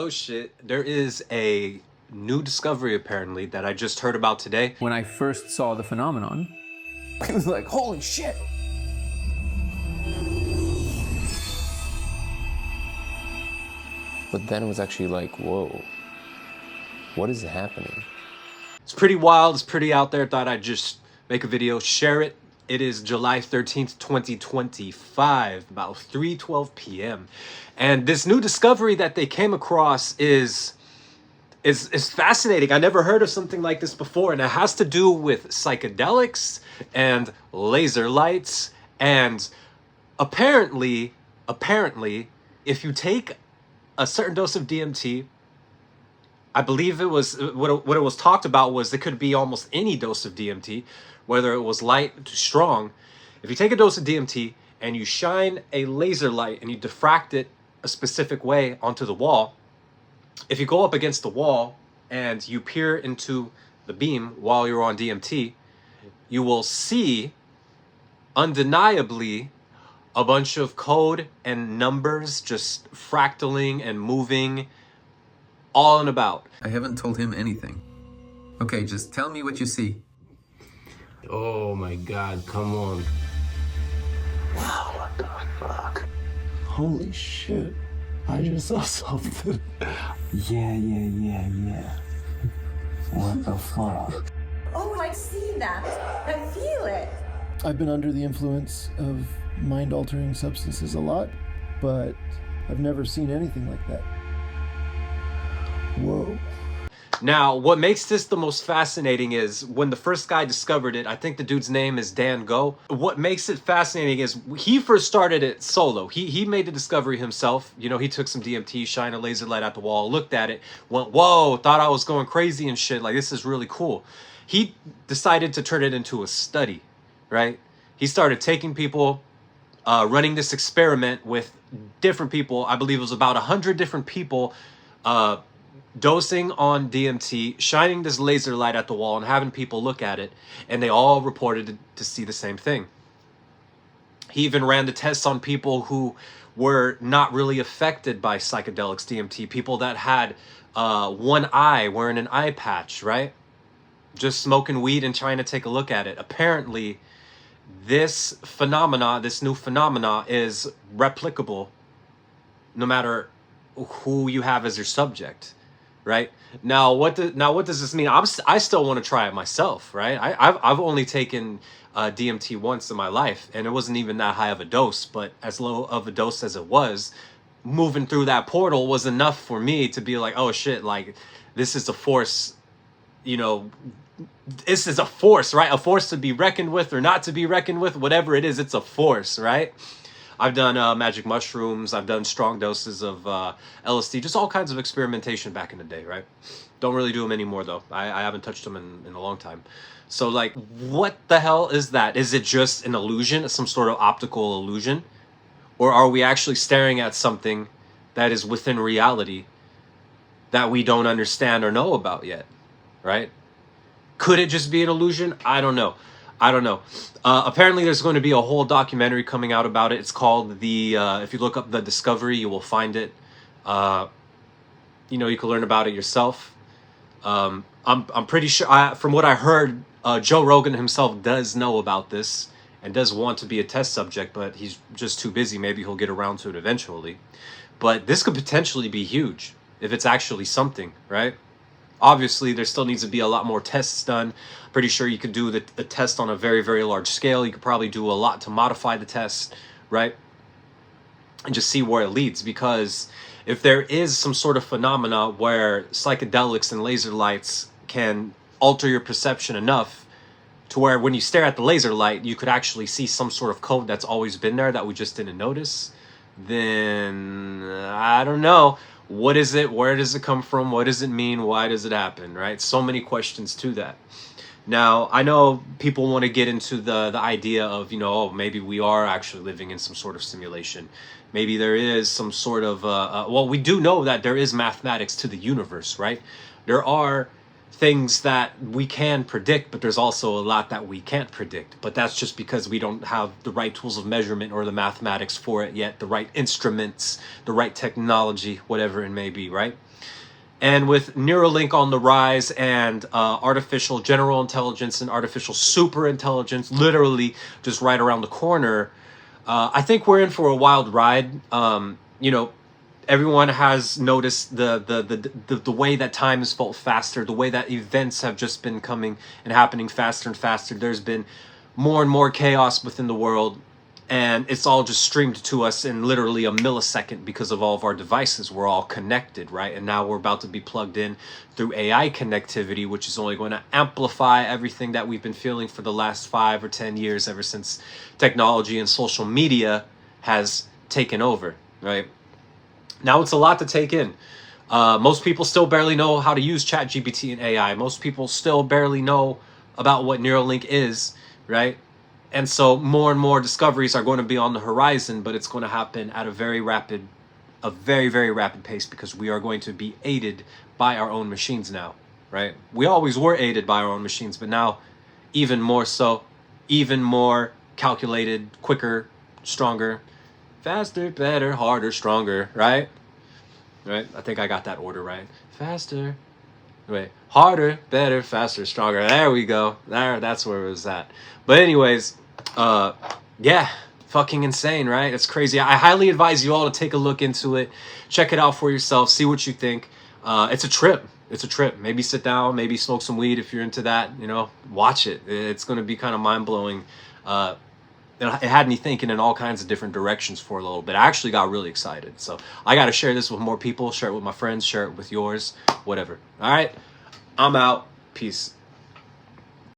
Oh shit, there is a new discovery apparently that I just heard about today. When I first saw the phenomenon, it was like, holy shit. But then it was actually like, whoa, what is happening? It's pretty wild, it's pretty out there. Thought I'd just make a video, share it. It is July 13th, 2025, about 3:12 p.m. And this new discovery that they came across is fascinating. I never heard of something like this before, and it has to do with psychedelics and laser lights. And apparently, if you take a certain dose of DMT, I believe it was what it was talked about was it could be almost any dose of DMT, whether it was light to strong. If you take a dose of DMT and you shine a laser light and you diffract it a specific way onto the wall, if you go up against the wall and you peer into the beam while you're on DMT, you will see undeniably a bunch of code and numbers just fractaling and moving all and about. I haven't told him anything. Okay, just tell me what you see. Oh my god, come on. Wow, what the fuck? Holy shit. I just saw something. Yeah. What the fuck? Oh, I see that. I feel it. I've been under the influence of mind-altering substances a lot, but I've never seen anything like that. Whoa. Now, what makes this the most fascinating is when the first guy discovered it, I think the dude's name is Dan Go. What makes it fascinating is he first started it solo. He made the discovery himself. You know, he took some DMT, shined a laser light at the wall, looked at it, went, whoa, thought I was going crazy and shit. Like, this is really cool. He decided to turn it into a study, right? He started taking people, running this experiment with different people. I believe it was about 100 different people, dosing on DMT, shining this laser light at the wall and having people look at it, and they all reported to see the same thing. He even ran the tests on people who were not really affected by psychedelics, DMT, people that had one eye, wearing an eye patch, right? Just smoking weed and trying to take a look at it. Apparently, this new phenomena is replicable no matter who you have as your subject. Right now, what does this mean? I still want to try it myself, right? I've only taken DMT once in my life, and it wasn't even that high of a dose. But as low of a dose as it was, moving through that portal was enough for me to be like, oh shit, like this is a force, you know, this is a force, right? A force to be reckoned with or not to be reckoned with, whatever it is, it's a force, right? I've done magic mushrooms. I've done strong doses of LSD, just all kinds of experimentation back in the day, right? Don't really do them anymore, though. I haven't touched them in a long time. So, like, what the hell is that? Is it just an illusion, some sort of optical illusion? Or are we actually staring at something that is within reality that we don't understand or know about yet, right? Could it just be an illusion? I don't know. Apparently, there's going to be a whole documentary coming out about it. It's called if you look up The Discovery, you will find it. You can learn about it yourself. I'm pretty sure, from what I heard, Joe Rogan himself does know about this and does want to be a test subject, but he's just too busy. Maybe he'll get around to it eventually. But this could potentially be huge if it's actually something, right? Obviously, there still needs to be a lot more tests done. Pretty sure you could do the test on a very, very large scale. You could probably do a lot to modify the test, right? And just see where it leads. Because if there is some sort of phenomena where psychedelics and laser lights can alter your perception enough to where when you stare at the laser light, you could actually see some sort of code that's always been there that we just didn't notice, then I don't know. What is it? Where does it come from? What does it mean? Why does it happen? Right? So many questions to that. Now, I know people want to get into the idea of, oh, maybe we are actually living in some sort of simulation. Maybe there is some sort of, well, we do know that there is mathematics to the universe, right? There are things that we can predict, but there's also a lot that we can't predict. But that's just because we don't have the right tools of measurement or the mathematics for it yet, the right instruments, the right technology, whatever it may be, right? And with Neuralink on the rise and artificial general intelligence and artificial super intelligence literally just right around the corner, I think we're in for a wild ride. You know, everyone has noticed the way that time has felt faster, the way that events have just been coming and happening faster and faster. There's been more and more chaos within the world, and it's all just streamed to us in literally a millisecond because of all of our devices. We're all connected, right? And now we're about to be plugged in through AI connectivity, which is only going to amplify everything that we've been feeling for the last 5 or 10 years, ever since technology and social media has taken over, right? Now it's a lot to take in. Most people still barely know how to use ChatGPT and AI. Most people still barely know about what Neuralink is, right? And so more and more discoveries are going to be on the horizon, but it's going to happen at a very, very rapid pace, because we are going to be aided by our own machines now, right? We always were aided by our own machines, but now even more so, even more calculated, quicker, stronger, faster, better, harder, stronger, right? Right? I think I got that order right. Faster, wait, harder, better, faster, stronger. There we go. That's where it was at. But anyways, yeah, fucking insane, right? It's crazy. I highly advise you all to take a look into it. Check it out for yourself. See what you think. It's a trip. It's a trip. Maybe sit down, maybe smoke some weed if you're into that. You know, watch it. It's going to be kind of mind-blowing. It had me thinking in all kinds of different directions for a little bit. I actually got really excited. So I got to share this with more people, share it with my friends, share it with yours, whatever. All right, I'm out. Peace.